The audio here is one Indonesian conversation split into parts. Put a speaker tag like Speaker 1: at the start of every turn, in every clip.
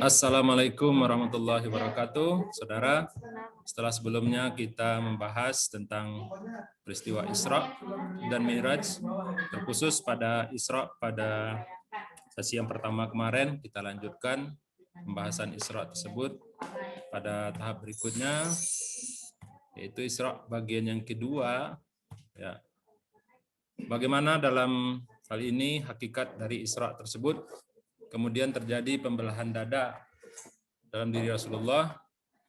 Speaker 1: Assalamualaikum warahmatullahi wabarakatuh. Saudara, setelah sebelumnya kita membahas tentang peristiwa Isra dan Mi'raj, terkhusus pada Isra pada sesi yang pertama kemarin, kita lanjutkan pembahasan Isra tersebut pada tahap berikutnya, yaitu Isra bagian yang kedua. Ya. Bagaimana dalam hal ini hakikat dari Isra tersebut? Kemudian terjadi pembelahan dada dalam diri Rasulullah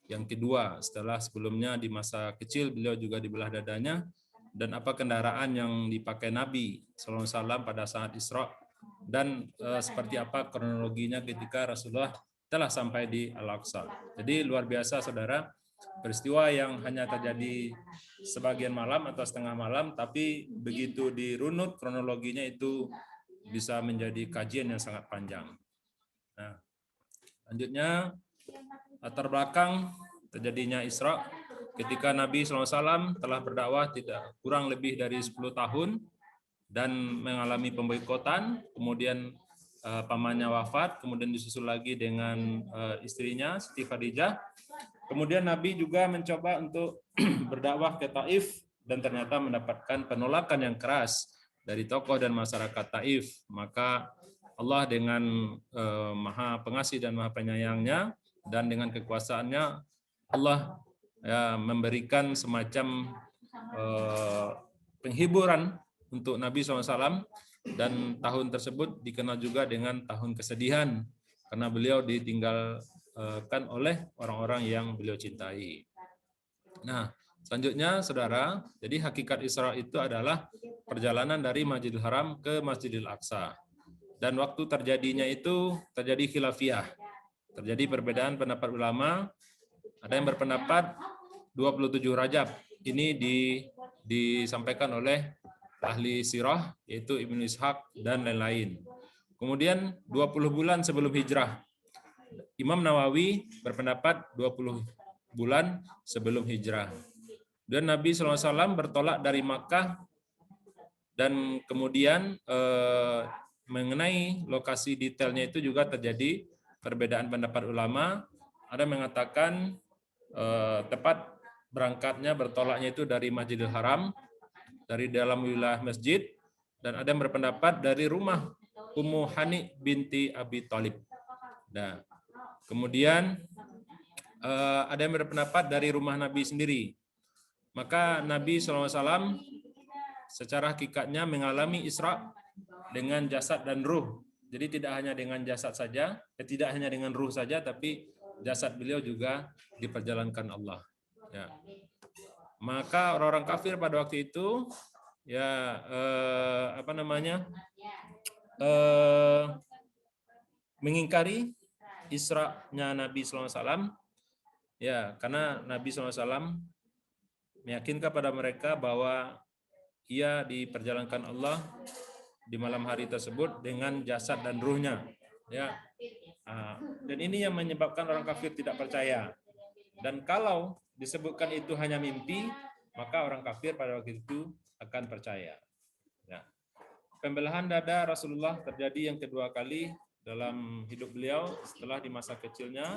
Speaker 1: yang kedua, setelah sebelumnya di masa kecil beliau juga dibelah dadanya, dan apa kendaraan yang dipakai Nabi SAW pada saat Isra, dan seperti apa kronologinya ketika Rasulullah telah sampai di Al-Aqsa. Jadi luar biasa saudara, peristiwa yang hanya terjadi sebagian malam atau setengah malam, tapi begitu dirunut kronologinya itu bisa menjadi kajian yang sangat panjang. Nah, selanjutnya latar belakang terjadinya Isra ketika Nabi SAW telah berdakwah tidak kurang lebih dari 10 tahun dan mengalami pemboikotan, kemudian pamannya wafat, kemudian disusul lagi dengan istrinya Siti Khadijah. Kemudian Nabi juga mencoba untuk berdakwah ke Taif dan ternyata mendapatkan penolakan yang keras dari tokoh dan masyarakat Taif. Maka Allah dengan Maha Pengasih dan Maha Penyayangnya dan dengan kekuasaannya, Allah ya, memberikan semacam penghiburan untuk Nabi SAW, dan tahun tersebut dikenal juga dengan tahun kesedihan karena beliau ditinggalkan oleh orang-orang yang beliau cintai. Nah, selanjutnya saudara, jadi hakikat Isra itu adalah perjalanan dari Masjidil Haram ke Masjidil Aqsa. Dan waktu terjadinya itu terjadi khilafiyah. Terjadi perbedaan pendapat ulama. Ada yang berpendapat 27 Rajab. Ini disampaikan oleh ahli sirah, yaitu Ibnu Ishaq dan lain-lain. Kemudian 20 bulan sebelum hijrah. Imam Nawawi berpendapat 20 bulan sebelum hijrah. Dan Nabi SAW bertolak dari Makkah, dan kemudian mengenai lokasi detailnya itu juga terjadi perbedaan pendapat ulama. Ada yang mengatakan tepat berangkatnya, bertolaknya itu dari Masjidil Haram, dari dalam wilayah masjid, dan ada yang berpendapat dari rumah Ummu Hani binti Abi Thalib. Nah, kemudian ada yang berpendapat dari rumah Nabi sendiri. Maka Nabi SAW secara hakikatnya mengalami Isra dengan jasad dan ruh. Jadi tidak hanya dengan jasad saja, tidak hanya dengan ruh saja, tapi jasad beliau juga diperjalankan Allah. Ya. Maka orang-orang kafir pada waktu itu ya mengingkari Isra-nya Nabi SAW, ya, karena Nabi SAW meyakinkan pada mereka bahwa ia diperjalankan Allah di malam hari tersebut dengan jasad dan ruhnya, ya. Dan ini yang menyebabkan orang kafir tidak percaya. Dan kalau disebutkan itu hanya mimpi, maka orang kafir pada waktu itu akan percaya. Ya. Pembelahan dada Rasulullah terjadi yang kedua kali dalam hidup beliau setelah di masa kecilnya.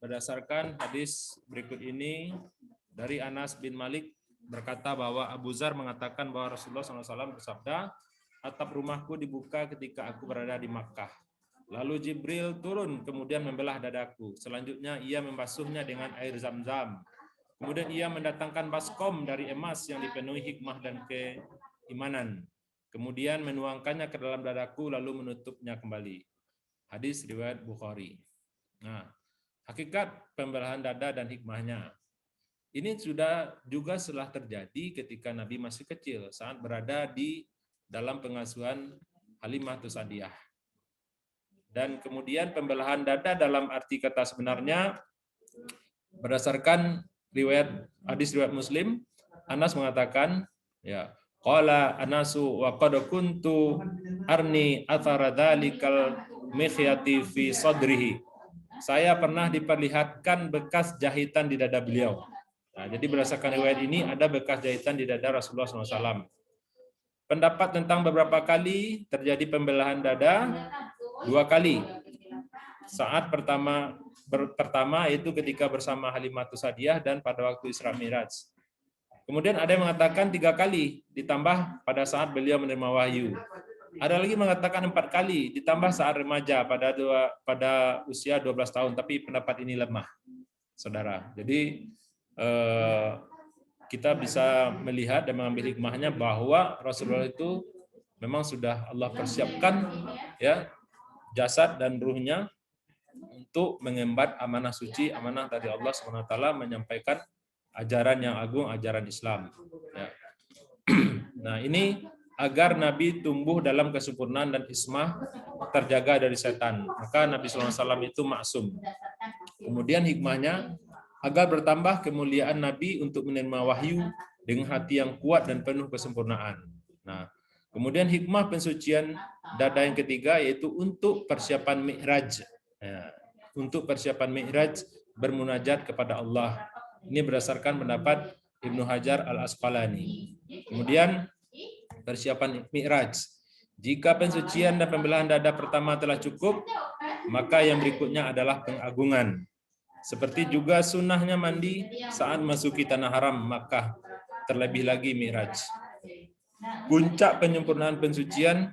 Speaker 1: Berdasarkan hadis berikut ini dari Anas bin Malik berkata bahwa Abu Zar mengatakan bahwa Rasulullah SAW bersabda, atap rumahku dibuka ketika aku berada di Makkah. Lalu Jibril turun kemudian membelah dadaku. Selanjutnya ia membasuhnya dengan air zam-zam. Kemudian ia mendatangkan baskom dari emas yang dipenuhi hikmah dan keimanan. Kemudian menuangkannya ke dalam dadaku lalu menutupnya kembali. Hadis riwayat Bukhari. Nah, hakikat pembelahan dada dan hikmahnya. Ini sudah juga setelah terjadi ketika Nabi masih kecil saat berada di dalam pengasuhan Halimah Tusadiyah. Dan kemudian pembelahan dada dalam arti kata sebenarnya berdasarkan hadis riwayat Muslim, Anas mengatakan, ya, qala Anasu wa qad kuntu arni athara dzalikal mikhyati fi sadrihi. Saya pernah diperlihatkan bekas jahitan di dada beliau. Nah, jadi berdasarkan riwayat ini ada bekas jahitan di dada Rasulullah SAW. Pendapat tentang beberapa kali terjadi pembelahan dada 2 kali. Saat pertama itu ketika bersama Halimatus Sa'diyah dan pada waktu Isra Mi'raj. Kemudian ada yang mengatakan 3 kali ditambah pada saat beliau menerima wahyu. Ada lagi mengatakan 4 kali ditambah saat remaja pada usia 12 tahun, tapi pendapat ini lemah, saudara. Jadi kita bisa melihat dan mengambil hikmahnya bahwa Rasulullah itu memang sudah Allah persiapkan ya jasad dan ruhnya untuk mengemban amanah suci, amanah dari Allah SWT, menyampaikan ajaran yang agung, ajaran Islam. Ya. Nah, ini agar Nabi tumbuh dalam kesempurnaan dan ismah, terjaga dari setan. Maka Nabi SAW itu maksum. Kemudian hikmahnya, agar bertambah kemuliaan Nabi untuk menerima wahyu dengan hati yang kuat dan penuh kesempurnaan. Nah, kemudian hikmah pensucian dada yang ketiga yaitu untuk persiapan Mi'raj. Ya, untuk persiapan Mi'raj bermunajat kepada Allah. Ini berdasarkan pendapat Ibnu Hajar Al-Asqalani. Kemudian persiapan Mi'raj. Jika pensucian dan pembelahan dada pertama telah cukup, maka yang berikutnya adalah pengagungan. Seperti juga sunnahnya mandi saat masuki tanah haram Makkah, terlebih lagi Mi'raj. Puncak penyempurnaan pensucian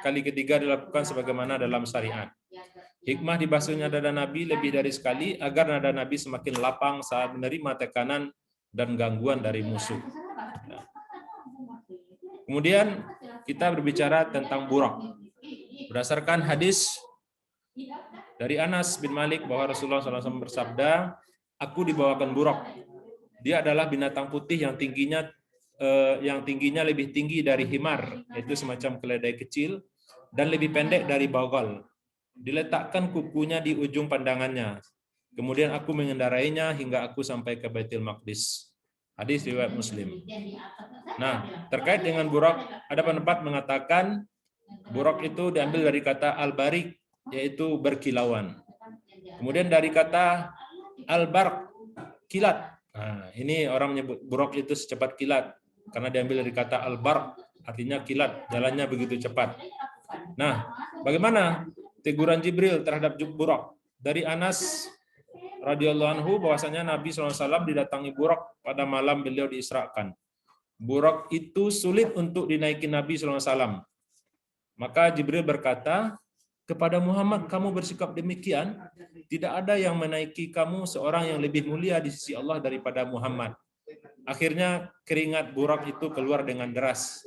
Speaker 1: kali ketiga dilakukan sebagaimana dalam syariat. Hikmah dibasuhnya dada Nabi lebih dari sekali agar nada Nabi semakin lapang saat menerima tekanan dan gangguan dari musuh. Kemudian kita berbicara tentang burak. Berdasarkan hadis dari Anas bin Malik bahwa Rasulullah SAW bersabda, aku dibawakan burak. Dia adalah binatang putih yang tingginya lebih tinggi dari himar, yaitu semacam keledai kecil, dan lebih pendek dari bagal. Diletakkan kukunya di ujung pandangannya. Kemudian aku mengendarainya hingga aku sampai ke Baitul Maqdis. Hadis riwayat Muslim. Nah, terkait dengan burak, ada pendapat mengatakan burak itu diambil dari kata al-barik, yaitu berkilauan. Kemudian dari kata al-barq, kilat. Nah, ini orang menyebut burak itu secepat kilat karena diambil dari kata al-barq, artinya kilat, jalannya begitu cepat. Nah, bagaimana teguran Jibril terhadap burak? Dari Anas radhiyallahu anhu bahwasanya Nabi SAW didatangi burak pada malam beliau diisrakan. Burak itu sulit untuk dinaiki Nabi SAW. Maka Jibril berkata, kepada Muhammad kamu bersikap demikian, tidak ada yang menaiki kamu seorang yang lebih mulia di sisi Allah daripada Muhammad. Akhirnya keringat burak itu keluar dengan deras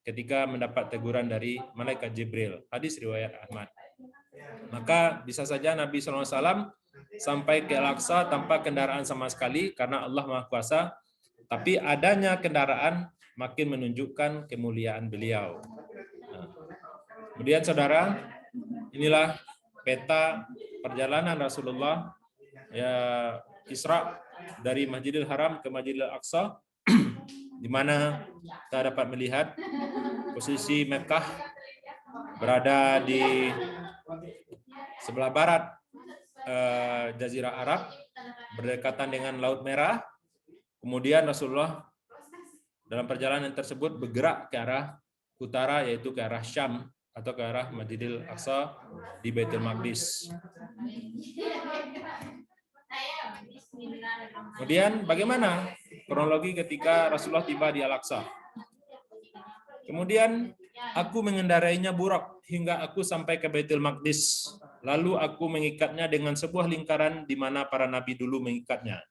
Speaker 1: ketika mendapat teguran dari malaikat Jibril. Hadis riwayat Ahmad. Maka bisa saja Nabi SAW sampai ke Al-Aqsa tanpa kendaraan sama sekali karena Allah Maha Kuasa, tapi adanya kendaraan makin menunjukkan kemuliaan beliau. Nah, kemudian saudara, inilah peta perjalanan Rasulullah ya Isra dari Masjidil Haram ke Masjidil Aqsa, di mana kita dapat melihat posisi Mekah berada di sebelah barat Jazirah Arab, berdekatan dengan Laut Merah. Kemudian Rasulullah dalam perjalanan tersebut bergerak ke arah utara, yaitu ke arah Syam atau ke arah Masjidil Aqsa di Baitul Maqdis. Kemudian bagaimana kronologi ketika Rasulullah tiba di Al-Aqsa? Kemudian aku mengendarainya burak hingga aku sampai ke Baitul Maqdis. Lalu aku mengikatnya dengan sebuah lingkaran di mana para nabi dulu mengikatnya.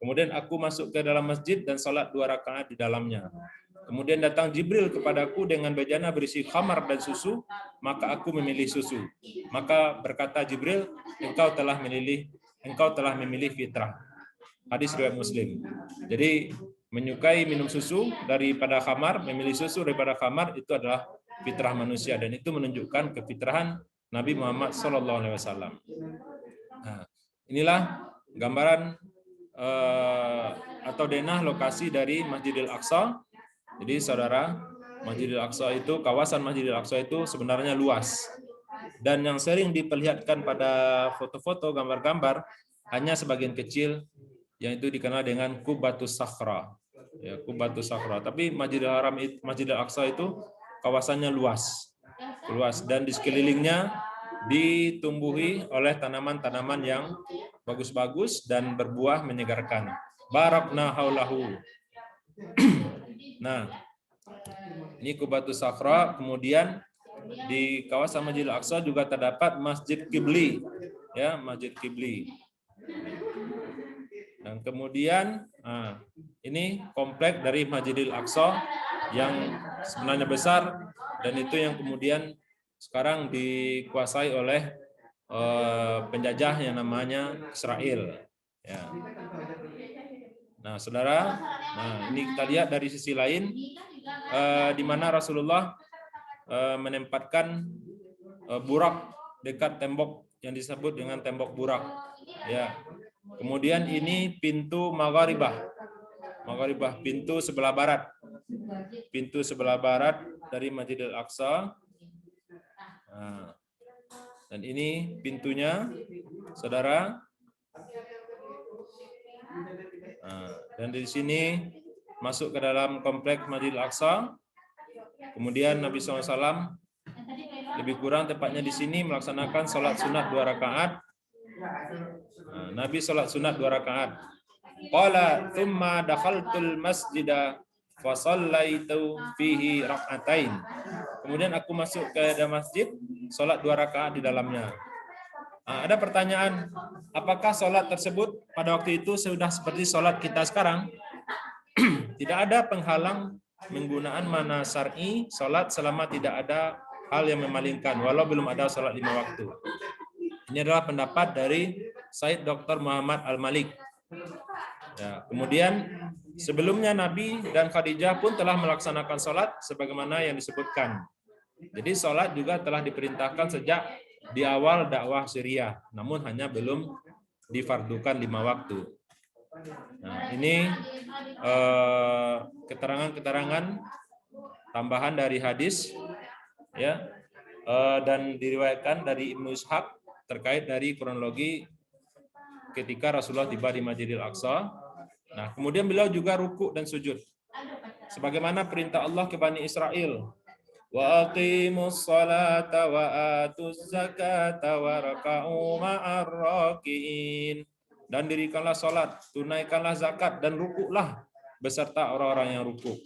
Speaker 1: Kemudian aku masuk ke dalam masjid dan salat 2 rakaat di dalamnya. Kemudian datang Jibril kepadaku dengan bejana berisi khamar dan susu, maka aku memilih susu. Maka berkata Jibril, engkau telah memilih fitrah. Hadis riwayat Muslim. Jadi menyukai minum susu daripada khamar, memilih susu daripada khamar itu adalah fitrah manusia, dan itu menunjukkan kefitrahan Nabi Muhammad SAW. Nah, inilah gambaran atau denah lokasi dari Masjidil Aqsa. Jadi saudara, Masjidil Aqsa itu, kawasan Masjidil Aqsa itu sebenarnya luas. Dan yang sering diperlihatkan pada foto-foto, gambar-gambar hanya sebagian kecil yang itu dikenal dengan Qubatus Sakhra. Ya, Qubatus Sakhra. Tapi Masjidil Aqsa itu kawasannya luas. luas, dan di sekelilingnya ditumbuhi oleh tanaman-tanaman yang bagus-bagus dan berbuah menyegarkan. Barakna haulahu. Nah, ini Qubatus Sakhra. Kemudian di kawasan Masjidil Aqsa juga terdapat Masjid Qibli, ya, Masjid Qibli. Dan kemudian ini komplek dari Masjidil Aqsa yang sebenarnya besar, dan itu yang kemudian sekarang dikuasai oleh penjajah yang namanya Israel. Ya. Nah, saudara, ini kita lihat dari sisi lain, di mana Rasulullah menempatkan burak dekat tembok yang disebut dengan tembok burak. Ya. Kemudian ini pintu Magharibah, pintu sebelah barat. Pintu sebelah barat dari Masjidil Aqsa. Nah, dan ini pintunya, saudara. Nah, dan di sini masuk ke dalam kompleks Masjidil Aqsa. Kemudian Nabi SAW lebih kurang tepatnya di sini melaksanakan sholat sunat 2 rakaat. Nah, Nabi sholat sunat 2 rakaat. Qala thumma dakhaltul masjida fa shallaitu fihi rak'atain. Kemudian aku masuk ke dalam masjid, sholat 2 rakaat di dalamnya. Nah, ada pertanyaan, apakah sholat tersebut pada waktu itu sudah seperti sholat kita sekarang? Tidak ada penghalang penggunaan mana syar'i sholat selama tidak ada hal yang memalingkan, walau belum ada sholat 5 waktu. Ini adalah pendapat dari Said Dr. Muhammad Al-Malik. Ya, kemudian sebelumnya Nabi dan Khadijah pun telah melaksanakan sholat sebagaimana yang disebutkan. Jadi sholat juga telah diperintahkan sejak di awal dakwah Syria, namun hanya belum difardukan 5 waktu. Nah, ini keterangan-keterangan tambahan dari hadis, ya, dan diriwayatkan dari Ibnu Ishaq terkait dari kronologi ketika Rasulullah tiba di Masjidil Aqsa. Nah, kemudian beliau juga ruku dan sujud sebagaimana perintah Allah ke Bani Israel. Wa aqimus salata wa atuz zakata wa raka'u ma'ar raki'in. Dan dirikanlah salat, tunaikanlah zakat, dan rukuklah beserta orang-orang yang rukuk.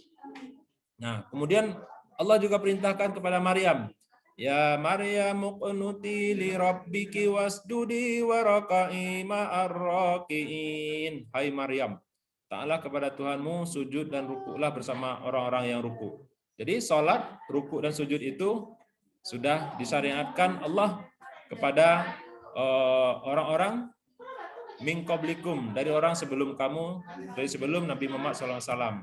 Speaker 1: Nah, kemudian Allah juga perintahkan kepada Maryam, ya Maryam uqnuti li rabbiki wasjudi waraka'i ma'ar raki'in. Hai Maryam, taatlah kepada Tuhanmu, sujud dan rukuklah bersama orang-orang yang rukuk. Jadi salat, rukuk dan sujud itu sudah disyariatkan Allah kepada orang-orang min qablikum, dari orang sebelum kamu, dari sebelum Nabi Muhammad SAW.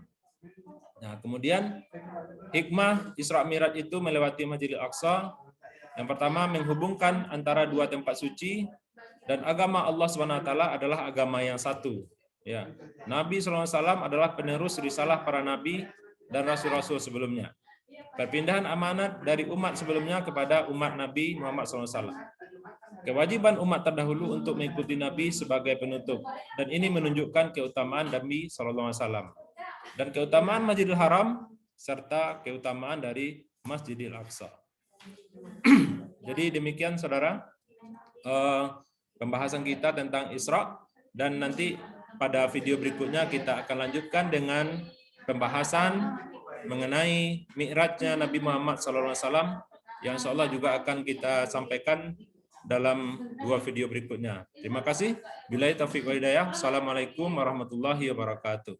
Speaker 1: Nah, kemudian hikmah Isra Mi'raj itu melewati Masjidil Aqsa. Yang pertama, menghubungkan antara 2 tempat suci, dan agama Allah SWT adalah agama yang satu. Ya, Nabi SAW adalah penerus risalah para nabi dan rasul-rasul sebelumnya. Perpindahan amanat dari umat sebelumnya kepada umat Nabi Muhammad SAW. Kewajiban umat terdahulu untuk mengikuti Nabi sebagai penutup, dan ini menunjukkan keutamaan Nabi SAW dan keutamaan Masjidil Haram serta keutamaan dari Masjidil Aqsa. Jadi demikian saudara pembahasan kita tentang Isra, dan nanti pada video berikutnya kita akan lanjutkan dengan pembahasan mengenai Mi'rajnya Nabi Muhammad SAW yang insya Allah juga akan kita sampaikan dalam 2 video berikutnya. Terima kasih. Billahi taufiq wal hidayah. Assalamualaikum warahmatullahi wabarakatuh.